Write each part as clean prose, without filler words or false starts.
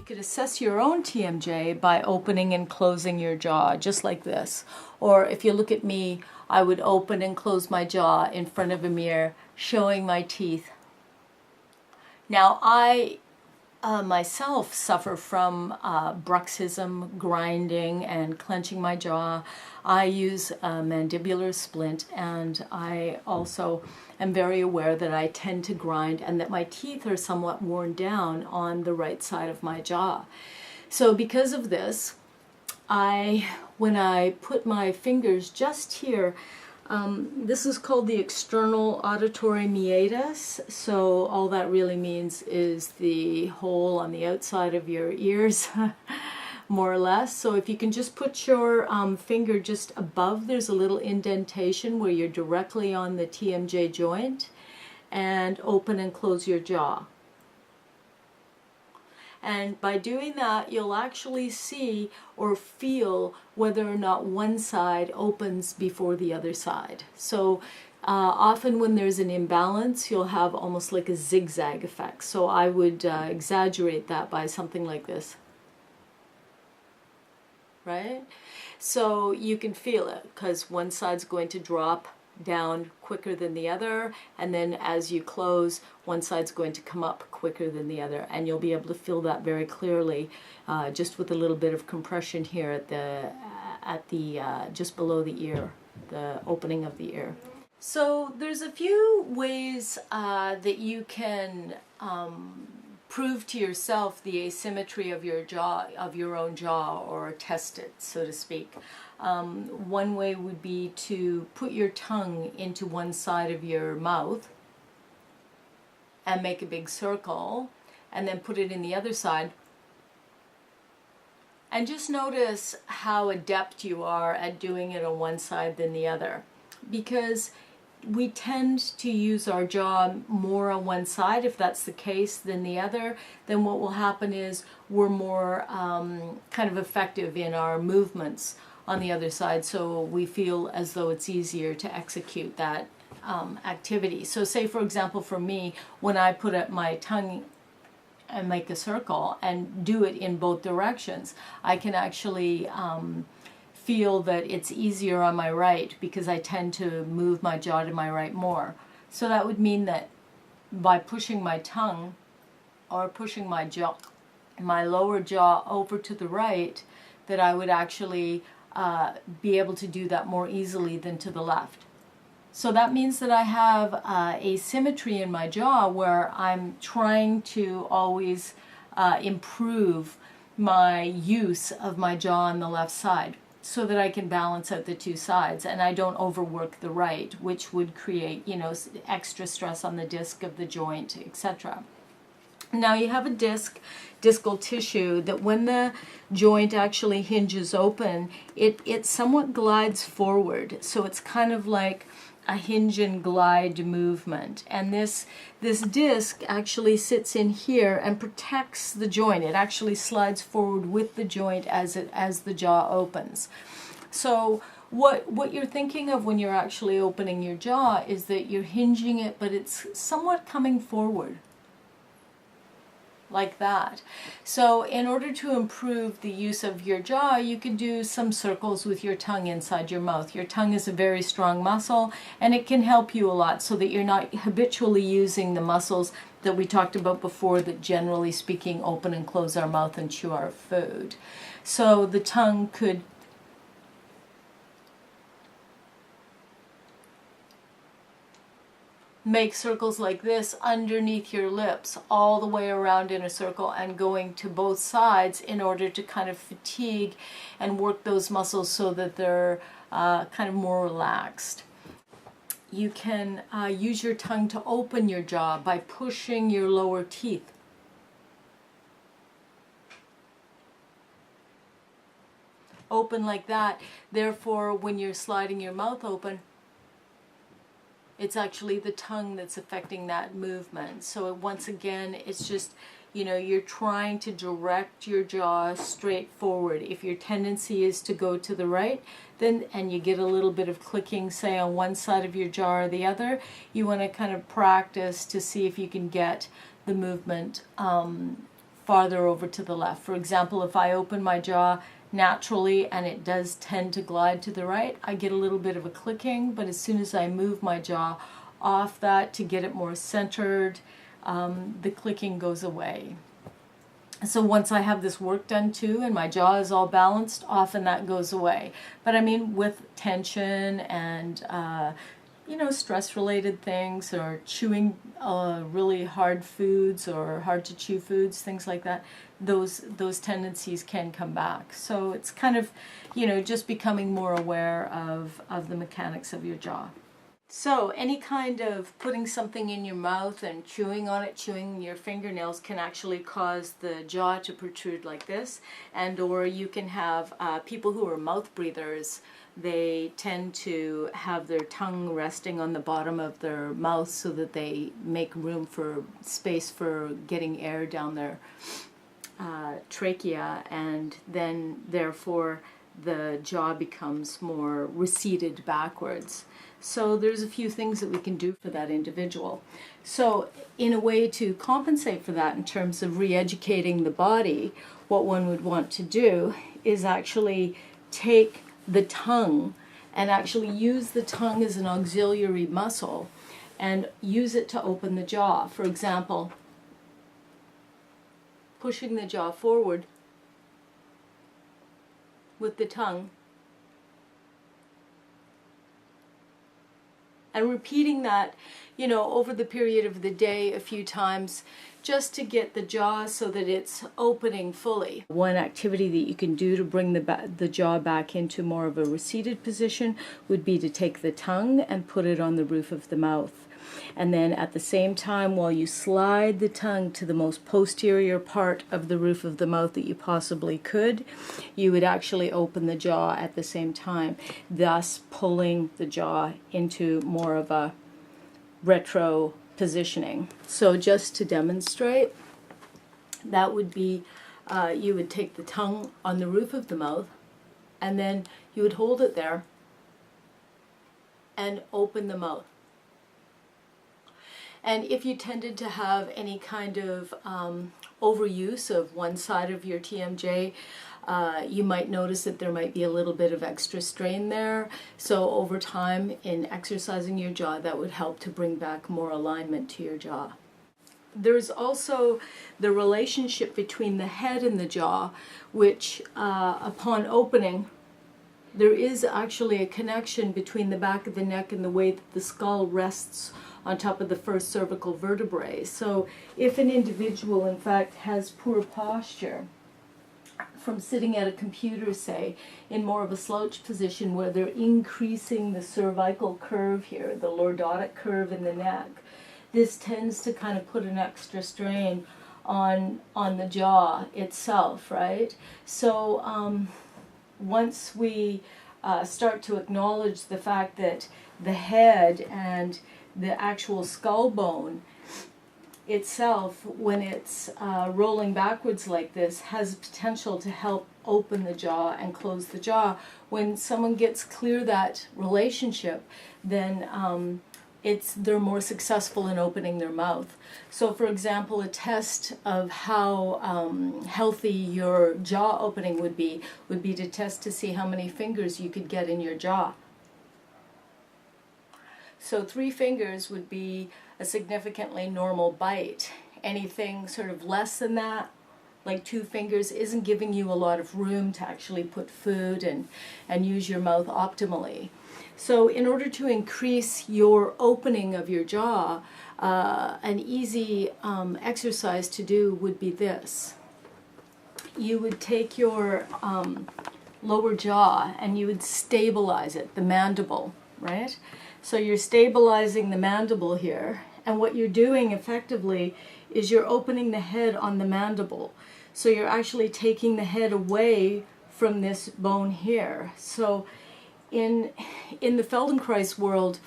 could assess your own TMJ by opening and closing your jaw, just like this. Or if you look at me, I would open and close my jaw in front of a mirror, showing my teeth. Now, I myself suffer from bruxism, grinding, and clenching my jaw. I use a mandibular splint, and I also am very aware that I tend to grind and that my teeth are somewhat worn down on the right side of my jaw. So because of this, when I put my fingers just here, this is called the external auditory meatus. So all that really means is the hole on the outside of your ears, more or less. So if you can just put your finger just above, there's a little indentation where you're directly on the TMJ joint, and open and close your jaw. And by doing that, you'll actually see or feel whether or not one side opens before the other side. So often when there's an imbalance, you'll have almost like a zigzag effect. So I would exaggerate that by something like this. Right? So you can feel it because one side's going to drop down quicker than the other, and then as you close, one side's going to come up quicker than the other, and you'll be able to feel that very clearly just with a little bit of compression here at the just below the ear, the opening of the ear. So there's a few ways that you can prove to yourself the asymmetry of your jaw, of your own jaw, or test it, so to speak. One way would be to put your tongue into one side of your mouth and make a big circle, and then put it in the other side. And just notice how adept you are at doing it on one side than the other. Because we tend to use our jaw more on one side, if that's the case, than the other. Then what will happen is we're more kind of effective in our movements on the other side, so we feel as though it's easier to execute that activity. So say, for example, for me, when I put up my tongue and make a circle and do it in both directions, I can actually feel that it's easier on my right because I tend to move my jaw to my right more. So that would mean that by pushing my tongue or pushing my jaw, my lower jaw over to the right, that I would actually be able to do that more easily than to the left. So that means that I have asymmetry in my jaw where I'm trying to always improve my use of my jaw on the left side so that I can balance out the two sides and I don't overwork the right, which would create, you know, extra stress on the disc of the joint, etc. Now you have a discal tissue that when the joint actually hinges open, it somewhat glides forward. So it's kind of like a hinge and glide movement. And this disc actually sits in here and protects the joint. It actually slides forward with the joint as the jaw opens. So what you're thinking of when you're actually opening your jaw is that you're hinging it, but it's somewhat coming forward, like that. So in order to improve the use of your jaw, you can do some circles with your tongue inside your mouth. Your tongue is a very strong muscle, and it can help you a lot so that you're not habitually using the muscles that we talked about before that generally speaking open and close our mouth and chew our food. So the tongue could make circles like this underneath your lips all the way around in a circle and going to both sides in order to kind of fatigue and work those muscles so that they're kind of more relaxed. You can use your tongue to open your jaw by pushing your lower teeth. Open like that. Therefore, when you're sliding your mouth open, it's actually the tongue that's affecting that movement. So once again, it's just, you know, you're trying to direct your jaw straight forward. If your tendency is to go to the right, then, and you get a little bit of clicking, say on one side of your jaw or the other, you want to kind of practice to see if you can get the movement farther over to the left. For example, if I open my jaw naturally and it does tend to glide to the right, I get a little bit of a clicking, but as soon as I move my jaw off that to get it more centered, the clicking goes away. So once I have this work done too and my jaw is all balanced, often that goes away. But I mean, with tension and stress-related things, or chewing really hard foods or hard to chew foods, things like that, those tendencies can come back. So it's kind of, just becoming more aware of the mechanics of your jaw. So any kind of putting something in your mouth and chewing on it, chewing your fingernails, can actually cause the jaw to protrude like this. And or you can have people who are mouth breathers, they tend to have their tongue resting on the bottom of their mouth so that they make room for space for getting air down their trachea, and then therefore the jaw becomes more receded backwards. So there's a few things that we can do for that individual. So in a way to compensate for that in terms of re-educating the body, what one would want to do is actually take the tongue and actually use the tongue as an auxiliary muscle and use it to open the jaw. For example, pushing the jaw forward with the tongue and repeating that, over the period of the day a few times, just to get the jaw so that it's opening fully. One activity that you can do to bring the jaw back into more of a receded position would be to take the tongue and put it on the roof of the mouth. And then at the same time, while you slide the tongue to the most posterior part of the roof of the mouth that you possibly could, you would actually open the jaw at the same time, thus pulling the jaw into more of a retro positioning. So just to demonstrate, that would be, you would take the tongue on the roof of the mouth, and then you would hold it there and open the mouth. And if you tended to have any kind of overuse of one side of your TMJ, you might notice that there might be a little bit of extra strain there. So over time, in exercising your jaw, that would help to bring back more alignment to your jaw. There's also the relationship between the head and the jaw, which upon opening, there is actually a connection between the back of the neck and the way that the skull rests on top of the first cervical vertebrae. So if an individual in fact has poor posture from sitting at a computer, say, in more of a slouch position where they're increasing the cervical curve here, the lordotic curve in the neck, this tends to kind of put an extra strain on the jaw itself, right? So once we start to acknowledge the fact that the head and the actual skull bone itself, when it's rolling backwards like this, has potential to help open the jaw and close the jaw. When someone gets clear that relationship, then they're more successful in opening their mouth. So for example, a test of how healthy your jaw opening would be to test to see how many fingers you could get in your jaw. So 3 fingers would be a significantly normal bite. Anything sort of less than that, like 2 fingers, isn't giving you a lot of room to actually put food and use your mouth optimally. So in order to increase your opening of your jaw, an easy exercise to do would be this. You would take your lower jaw and you would stabilize it, the mandible, right? So you're stabilizing the mandible here, and what you're doing effectively is you're opening the head on the mandible. So you're actually taking the head away from this bone here. So in the Feldenkrais world,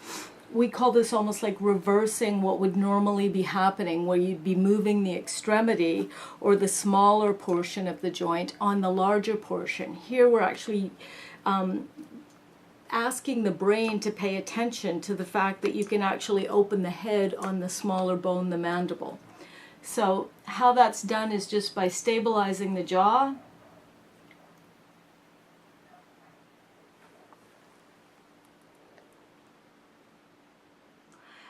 we call this almost like reversing what would normally be happening, where you'd be moving the extremity or the smaller portion of the joint on the larger portion. Here we're actually asking the brain to pay attention to the fact that you can actually open the head on the smaller bone, the mandible. So how that's done is just by stabilizing the jaw.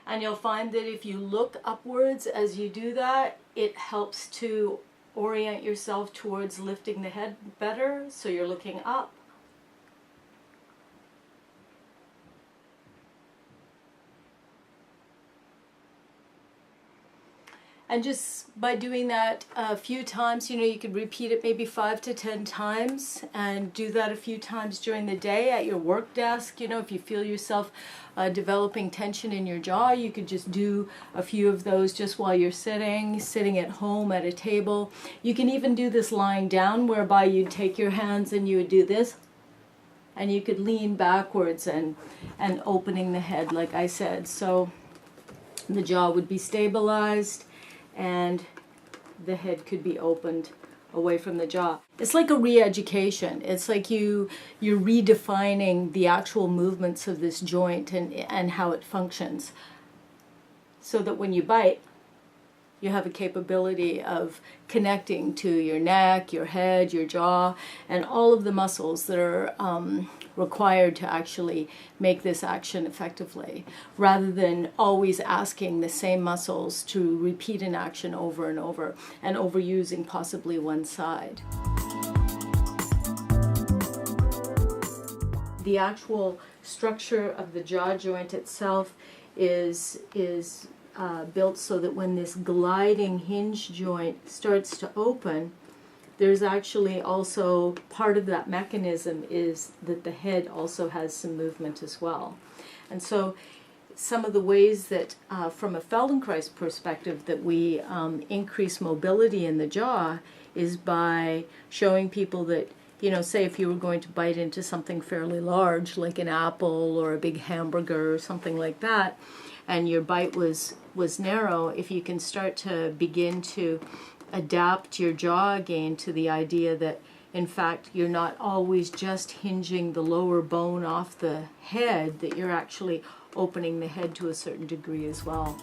And you'll find that if you look upwards as you do that, it helps to orient yourself towards lifting the head better, so you're looking up. And just by doing that a few times, you could repeat it maybe 5 to 10 times, and do that a few times during the day at your work desk. If you feel yourself developing tension in your jaw, you could just do a few of those just while you're sitting at home at a table. You can even do this lying down, whereby you'd take your hands and you would do this, and you could lean backwards and opening the head, like I said. So the jaw would be stabilized and the head could be opened away from the jaw. It's like a re-education. It's like you're redefining the actual movements of this joint and how it functions, so that when you bite, you have a capability of connecting to your neck, your head, your jaw, and all of the muscles that are required to actually make this action effectively, rather than always asking the same muscles to repeat an action over and over, and overusing possibly one side. The actual structure of the jaw joint itself is built so that when this gliding hinge joint starts to open, there's actually also part of that mechanism is that the head also has some movement as well. And so some of the ways that from a Feldenkrais perspective that we increase mobility in the jaw is by showing people that, say if you were going to bite into something fairly large, like an apple or a big hamburger or something like that, and your bite was narrow, if you can start to begin to adapt your jaw again to the idea that, in fact, you're not always just hinging the lower bone off the head, that you're actually opening the head to a certain degree as well.